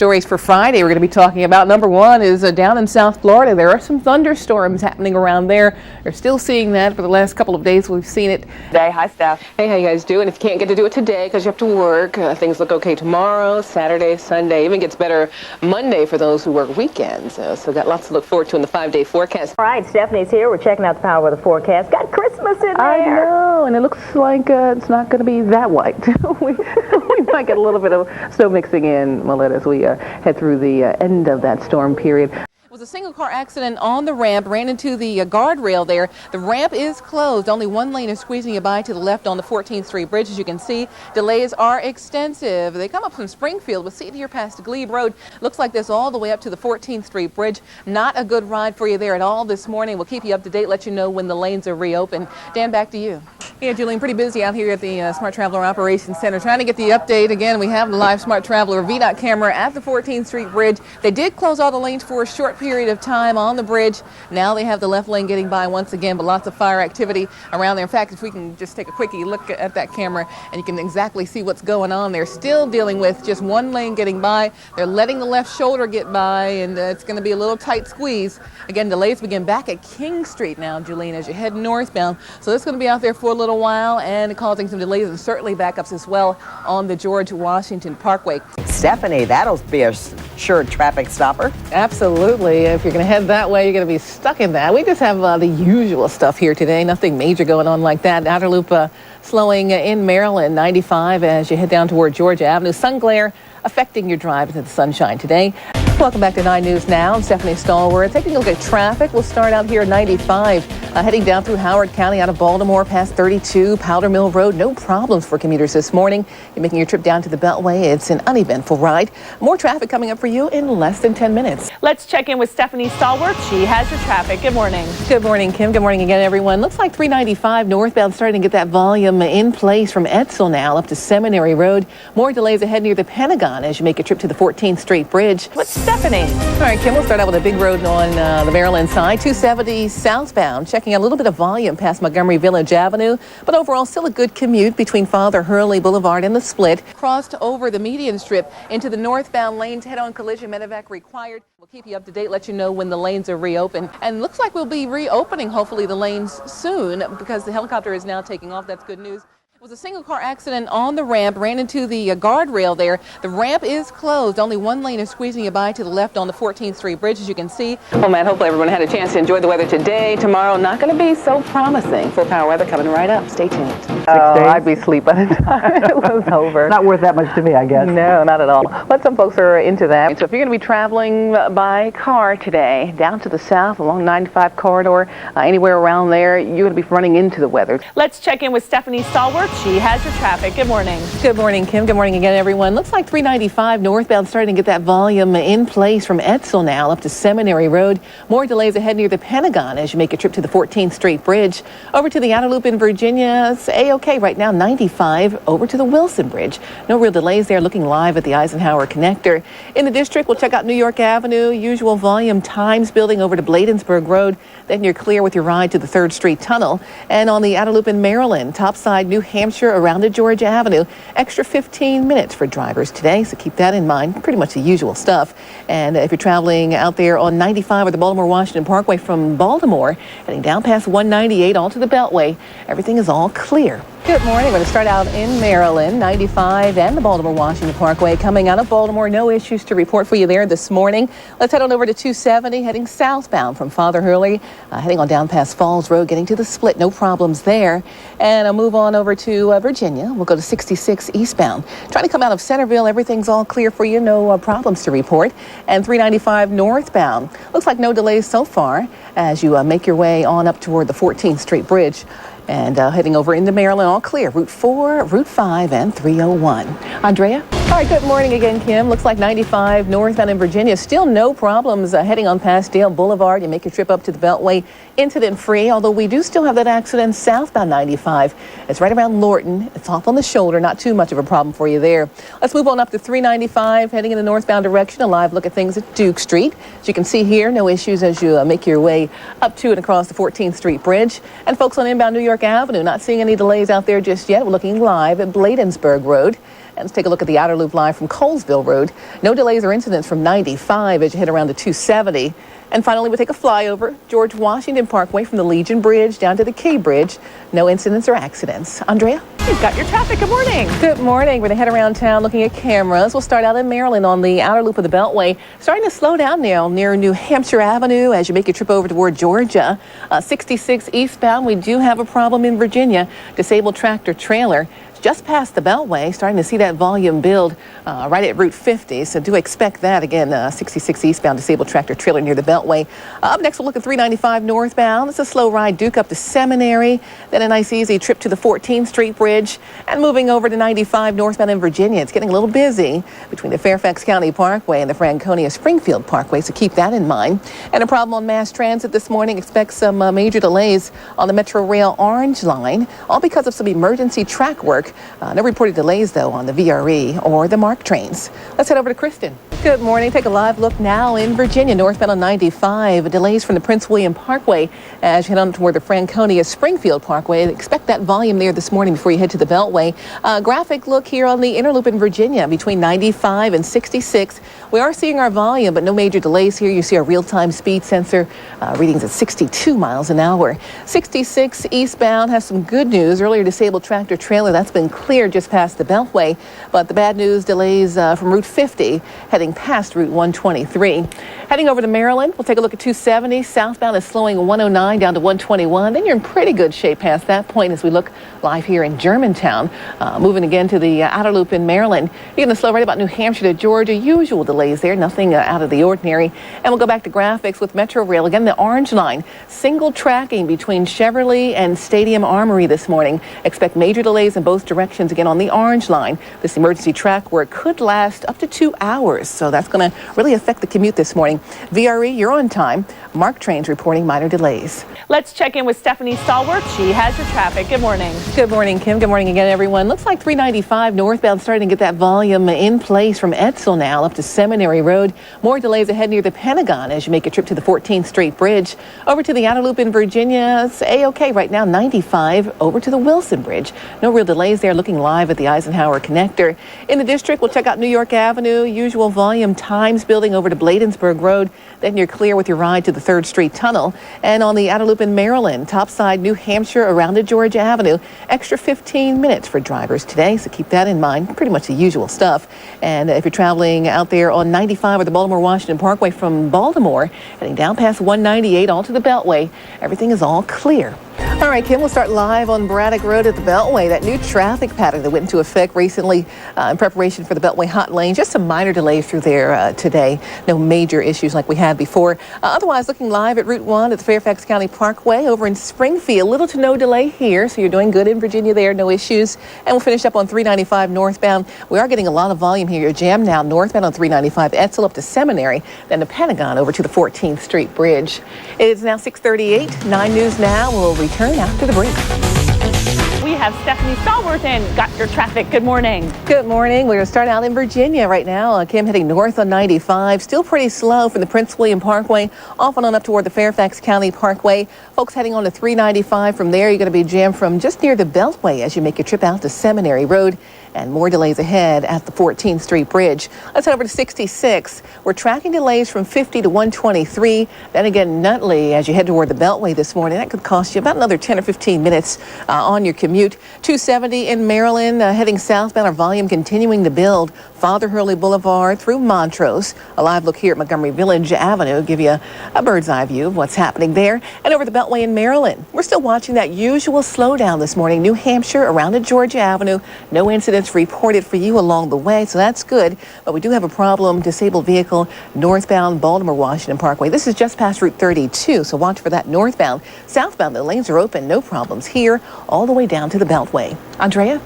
Stories for Friday we're going to be talking about. Number one is down in South Florida. There are some thunderstorms happening around there. They're still seeing that for the last couple of days. We've seen it today. Hi, Steph. Hey, how you guys doing? If you can't get to do it today because you have to work, things look okay tomorrow, Saturday, Sunday. Even gets better Monday for those who work weekends. So got lots to look forward to in the 5-day forecast. All right, Stephanie's here. We're checking out the power weather forecast. Got Christmas in there. I know, and it looks like it's not going to be that white. we might get a little bit of snow mixing in, Melissa, as we head through the end of that storm period. It was a single car accident on the ramp, ran into the guardrail there. The ramp is closed. Only one lane is squeezing you by to the left on the 14th Street Bridge. As you can see, delays are extensive. They come up from Springfield, but see it here past Glebe Road. Looks like this all the way up to the 14th Street Bridge. Not a good ride for you there at all this morning. We'll keep you up to date, let you know when the lanes are reopened. Dan, back to you. Yeah, Julian, pretty busy out here at the Smart Traveler Operations Center. Trying to get the update. Again, we have the live Smart Traveler VDOT camera at the 14th Street Bridge. They did close all the lanes for a short period of time on the bridge. Now they have the left lane getting by once again, but lots of fire activity around there. In fact, if we can just take a quickie look at that camera and you can exactly see what's going on. They're still dealing with just one lane getting by. They're letting the left shoulder get by, and it's going to be a little tight squeeze. Again, delays begin back at King Street now, Julene, as you head northbound. So this is going to be out there for a little while and causing some delays and certainly backups as well on the George Washington Parkway. Stephanie, that'll be a sure traffic stopper. Absolutely. If you're going to head that way, you're going to be stuck in that. We just have the usual stuff here today. Nothing major going on like that. Outer loop slowing in Maryland, 95 as you head down toward Georgia Avenue. Sun glare affecting your drive into the sunshine today. Welcome back to 9 News Now. I'm Stephanie Stallworth. Taking a look at traffic. We'll start out here at 95, heading down through Howard County out of Baltimore past 32, Powder Mill Road. No problems for commuters this morning. You're making your trip down to the Beltway. It's an uneventful ride. More traffic coming up for you in less than 10 minutes. Let's check in with Stephanie Stallworth. She has your traffic. Good morning. Good morning, Kim. Good morning again, everyone. Looks like 395 northbound starting to get that volume in place from Edsel now up to Seminary Road. More delays ahead near the Pentagon as you make a trip to the 14th Street Bridge. What's Stephanie? All right, Kim, we'll start out with a big road on the Maryland side. 270 southbound, checking out a little bit of volume past Montgomery Village Avenue, but overall still a good commute between Father Hurley Boulevard and the Split. Crossed over the median strip into the northbound lanes, head-on collision, medevac required. We'll keep you up to date, let you know when the lanes are reopened. And looks like we'll be reopening, hopefully, the lanes soon because the helicopter is now taking off. That's good news. It was a single car accident on the ramp, ran into the guardrail there. The ramp is closed. Only one lane is squeezing you by to the left on the 14th Street Bridge, as you can see. Well, man, hopefully everyone had a chance to enjoy the weather today. Tomorrow, not going to be so promising. Full power weather coming right up. Stay tuned. I'd be asleep by the time it was over. Not worth that much to me, I guess. No, not at all. But some folks are into that. So if you're going to be traveling by car today, down to the south along 95 corridor, anywhere around there, you're going to be running into the weather. Let's check in with Stephanie Stallworth. She has your traffic. Good morning. Good morning, Kim. Good morning again, everyone. Looks like 395 northbound starting to get that volume in place from Edsel now up to Seminary Road. More delays ahead near the Pentagon as you make a trip to the 14th Street Bridge. Over to the outer loop in Virginia, it's A-OK right now, 95 over to the Wilson Bridge. No real delays there. Looking live at the Eisenhower connector. In the district, we'll check out New York Avenue. Usual volume times building over to Bladensburg Road. Then you're clear with your ride to the 3rd Street Tunnel. And on the outer loop in Maryland, topside New Hampshire around to Georgia Avenue. Extra 15 minutes for drivers today, so keep that in mind. Pretty much the usual stuff. And if you're traveling out there on 95 or the Baltimore-Washington Parkway from Baltimore, heading down past 198 all to the Beltway, everything is all clear. Good morning. We're going to start out in Maryland, 95 and the Baltimore-Washington Parkway. Coming out of Baltimore, no issues to report for you there this morning. Let's head on over to 270, heading southbound from Father Hurley, heading on down past Falls Road, getting to the Split. No problems there. And I'll move on over to Virginia. We'll go to 66 eastbound. Trying to come out of Centerville, everything's all clear for you. No problems to report. And 395 northbound. Looks like no delays so far as you make your way on up toward the 14th Street Bridge. And heading over into Maryland, all clear. Route 4, Route 5, and 301. Andrea? All right, good morning again, Kim. Looks like 95 northbound in Virginia. Still no problems heading on past Dale Boulevard. You make your trip up to the Beltway, incident-free, although we do still have that accident southbound 95. It's right around Lorton. It's off on the shoulder. Not too much of a problem for you there. Let's move on up to 395, heading in the northbound direction. A live look at things at Duke Street. As you can see here, no issues as you make your way up to and across the 14th Street Bridge. And folks on inbound New York Avenue, not seeing any delays out there just yet. We're looking live at Bladensburg Road. And let's take a look at the outer loop live from Colesville Road. No delays or incidents from 95 as you head around to 270. And finally, we'll take a flyover, George Washington Parkway from the Legion Bridge down to the Key Bridge. No incidents or accidents. Andrea? You've got your traffic. Good morning. Good morning. We're going to head around town looking at cameras. We'll start out in Maryland on the outer loop of the Beltway. Starting to slow down now near New Hampshire Avenue as you make your trip over toward Georgia. 66 eastbound, we do have a problem in Virginia. Disabled tractor trailer. Just past the Beltway, starting to see that volume build right at Route 50. So do expect that again, 66 eastbound disabled tractor trailer near the Beltway. Up next, we'll look at 395 northbound. It's a slow ride, Duke up to Seminary. Then a nice easy trip to the 14th Street Bridge. And moving over to 95 northbound in Virginia. It's getting a little busy between the Fairfax County Parkway and the Franconia Springfield Parkway. So keep that in mind. And a problem on mass transit this morning. Expect some major delays on the Metro Rail Orange Line, all because of some emergency track work. No reported delays, though, on the VRE or the MARC trains. Let's head over to Kristen. Good morning. Take a live look now in Virginia, northbound on 95. Delays from the Prince William Parkway as you head on toward the Franconia Springfield Parkway. Expect that volume there this morning before you head to the Beltway. Graphic look here on the inner loop in Virginia between 95 and 66. We are seeing our volume, but no major delays here. You see our real-time speed sensor readings at 62 miles an hour. 66 eastbound has some good news. Earlier disabled tractor trailer, that's been cleared just past the Beltway, but the bad news, delays from Route 50 heading past Route 123. Heading over to Maryland, we'll take a look at 270. Southbound is slowing 109 down to 121. Then you're in pretty good shape past that point as we look live here in Germantown. Moving again to the outer loop in Maryland. You're going to slow right about New Hampshire to Georgia. Usual delays there, nothing out of the ordinary. And we'll go back to graphics with Metro Rail. Again, the orange line, single tracking between Cheverly and Stadium Armory this morning. Expect major delays in both directions again on the orange line. This emergency track work could last up to 2 hours, so that's going to really affect the commute this morning. VRE, you're on time. MARC trains reporting minor delays. Let's check in with Stephanie Stallworth. She has your traffic. Good morning. Good morning, Kim. Good morning again, everyone. Looks like 395 northbound starting to get that volume in place from Edsel now up to Seminary Road. More delays ahead near the Pentagon as you make a trip to the 14th Street Bridge. Over to the outer loop in Virginia, it's A-OK right now, 95 over to the Wilson Bridge. No real delays there, looking live at the Eisenhower connector. In the district, we'll check out New York Avenue, usual volume times building over to Bladensburg Road. Then you're clear with your ride to the 3rd Street Tunnel. And on the outer loop in Maryland, topside New Hampshire around to Georgia Avenue, extra 15 minutes for drivers today, so keep that in mind. Pretty much the usual stuff. And if you're traveling out there on 95 or the Baltimore-Washington Parkway from Baltimore, heading down past 198 all to the Beltway, everything is all clear. All right, Kim, we'll start live on Braddock Road at the Beltway. That new traffic pattern that went into effect recently in preparation for the Beltway hot lane. Just some minor delays through there today. No major issues like we had before. Otherwise, looking live at Route 1 at the Fairfax County Parkway over in Springfield. Little to no delay here, so you're doing good in Virginia there. No issues. And we'll finish up on 395 northbound. We are getting a lot of volume here. You're jammed now northbound on 395 Edsel up to Seminary, then the Pentagon over to the 14th Street Bridge. It is now 6:38. 9 News Now will return after the break. We have Stephanie Stallworth and got your traffic. Good morning. Good morning. We're going to start out in Virginia right now. Kim heading north on 95. Still pretty slow from the Prince William Parkway, off and on up toward the Fairfax County Parkway. Folks heading on to 395 from there. You're going to be jammed from just near the Beltway as you make your trip out to Seminary Road. And more delays ahead at the 14th Street Bridge. Let's head over to 66. We're tracking delays from 50 to 123. Then again, Nutley, as you head toward the Beltway this morning, that could cost you about another 10 or 15 minutes on your commute. 270 in Maryland, heading southbound, our volume continuing to build. Father Hurley Boulevard through Montrose. A live look here at Montgomery Village Avenue. Give you a bird's eye view of what's happening there. And over the Beltway in Maryland, we're still watching that usual slowdown this morning. New Hampshire around to Georgia Avenue. No incidents reported for you along the way, so that's good. But we do have a problem. Disabled vehicle northbound Baltimore-Washington Parkway. This is just past Route 32, so watch for that northbound. Southbound, the lanes are open. No problems here all the way down to the Beltway. Andrea?